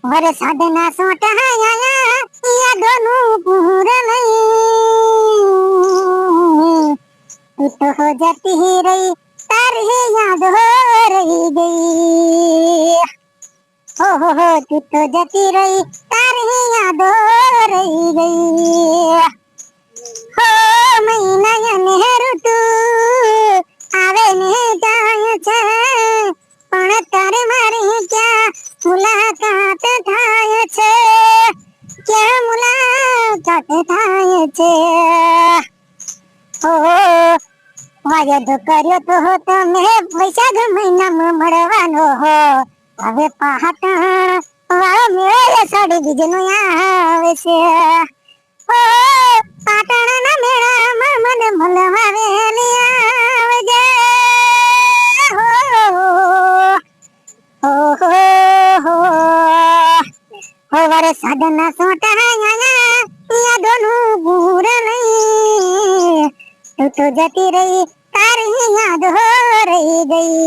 વરસાદના સોટા આયા યાદોનું પૂર નહીં તું તો જતી રહી તારી યાદો રહી ગઈ હો તું તો જતી રહી તારી યાદો રહી ગઈ હો મહિના ને ઋતુ આવે ને જાય છે પણ તારે મારી ક્યાં મુલાકાત થાય છે ક્યાં મુલાકાત થાય છે ઓ વાયદો કર્યો તો તમે વૈશાખ મહિનામાં મળવાનો હો હવે પાટણ વાળો મેળ સાડી બીજનો આવે છે ઓ પાટણના મેળામાં મને મળવા વેલી આવજે હો વરસાદના સોટા આયા યાદોનું પૂર નહીં તું તો જતી રહી તારી યાદો રહી ગઈ